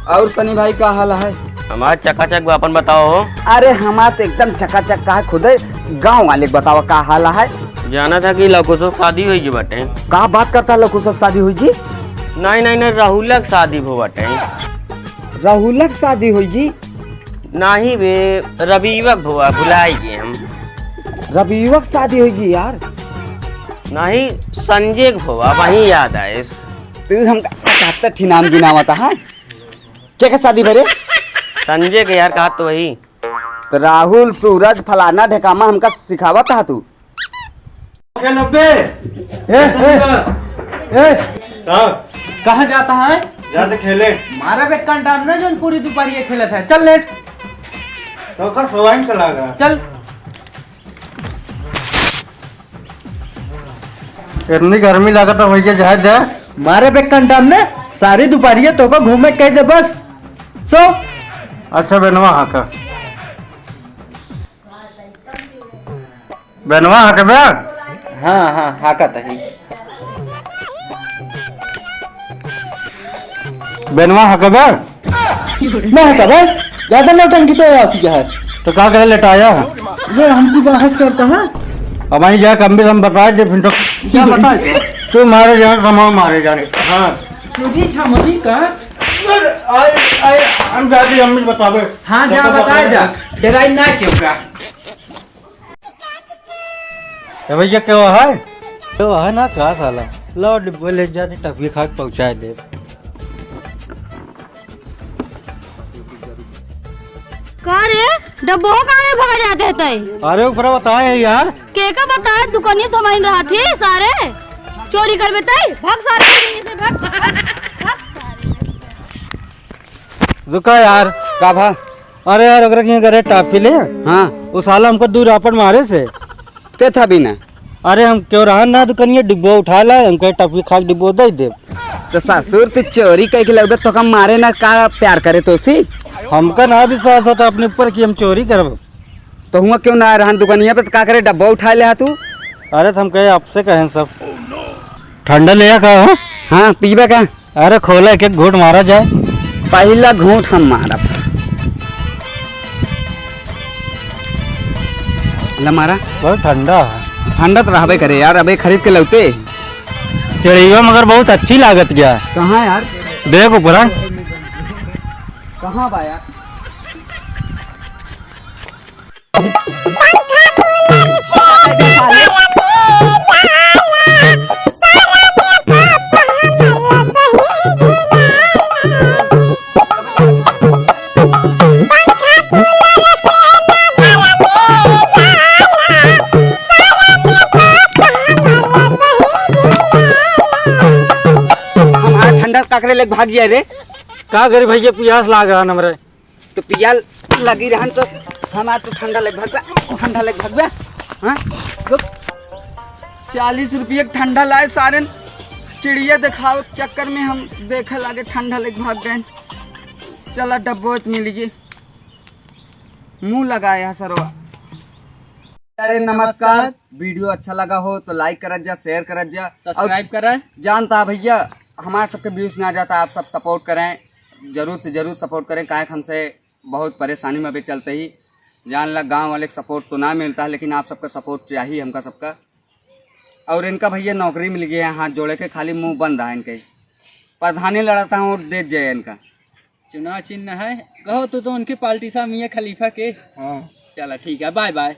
और सनी भाई का हाल है? हमारा चकाचक अपन बताओ हो। अरे हमारा तो एकदम चकाचक का है। खुद गाँव वाले बताओ का हाल है? जाना था कि लकुशो शादी हुई बाटे। का बात करता है? लकुशक शादी हुई? नहीं नहीं नहीं, राहुलक शादी हो बाटे। राहुलक शादी हुई? नहीं बे, रविवक हुआ, भुलाएंगे हम। रविवक शादी हुई यार? नहीं, संजय हुआ, वही याद आए। तू हम 75 थी नाम गिनावा था। हाँ क्या का शादी भरे? संजय के यार, कहा तो वही। तो राहुल सूरज फलाना ढेकामा हमका सिखावा था तू। कहाँ जाता है? जाते खेले मारा बे कंटाम ना जो पूरी दोपहर खेला था। चल लेट तो का सवाइन चला गया। चल। इतनी गर्मी लागत है भैया जहाज दे। मारे बे कंटाम ने सारी दोपहर तो को घूमे कह दे बस। सो अच्छा बेनवा हाका, बेनवा हाके बे। हाँ हाँ हाका तही। बेनवा हाके बे। मैं हटा बे ज्यादा नौटंकी तो आती है। तो का करे लेटाया ये हमसे बहस करता है। हमारी जा कम भी हम बताए दे फिर तो क्या बताए तू मारे जाने समाओ मारे जाने। हाँ तुझी छमनी का आए हम जाके अम्मी बतावे। हाँ जा बताए जा डराई ना क्यों का। भैया क्या है? तो है ना का साला लो डिब्बे ले जाते टफी खा के पहुंचाए दे। का रे डब्बो कहाँ में भगा जाते थे? अरे ऊपर बताए यार। के का बताया दुकानिया थमाइन रहा थी सारे चोरी कर बेते भाग सारे से भाग भाग भाग सारे। रुका यार। का भा? अरे यार अगर कहीं करे टाफी ले। हाँ वो साला हमको दूर आपन मारे से ते था भी ना। अरे हम क्यों रहा ना दुकानिया डिब्बो उठा ला हमको टफी खा के डिब्बो दे दे। तो ससुर तू चोरी कह के लगबे तो हम मारे ना का प्यार करे तो सी? हमका ना विश्वास होता अपने ऊपर कि हम चोरी करब। तो हुआ क्यों ना रहन दुकानिया पे? तो का करे डब्बा उठा ले तू? अरे तो हम कहे आपसे कहें सब ठंडा ले का हो। हाँ पीबे का? अरे खोला एक एक घूट मारा जाए। पहला घूंट हम मारा ला मारा। बहुत ठंडा है। ठंडा तो रहबे करे यार। अबे खरीद के लौटे चिड़िया मगर बहुत अच्छी लागत गया। कहाँ यार? देख ऊपर कहाँ बा यार? हमारा ठंडा काकरे ले भाग गया रे। का करे भैया प्यास लाग रहा हमरे। तो पियाल लगी रहन तो हमारा तो ठंडा लग भागबा। ठंडा लग भागबा। हाँ 40 रुपये ठंडा लाए सारे चिड़िया दिखाओ चक्कर में हम देखे लागे ठंडा लग भाग गए। चला डब्बो मिल गई मुंह लगाया सरवा। अरे नमस्कार। वीडियो अच्छा लगा हो तो लाइक कर जा, शेयर कर जा, सब्सक्राइब कर। जानता भैया हमारे सबके व्यूज में आ जाता। आप सब सपोर्ट करें, जरूर से जरूर सपोर्ट करें। काहे हमसे बहुत परेशानी में भी चलते ही जान लग गांव वाले सपोर्ट तो ना मिलता है, लेकिन आप सबका सपोर्ट चाहिए हमका सबका। और इनका भैया नौकरी मिल गई है, हाथ जोड़े के खाली मुंह बंद है इनके। प्रधानी लड़ाता हूँ और दे जाए इनका चुनाव चिन्ह है। कहो तो उनकी पार्टी सा मियां खलीफा के। हाँ चला ठीक है, बाय बाय।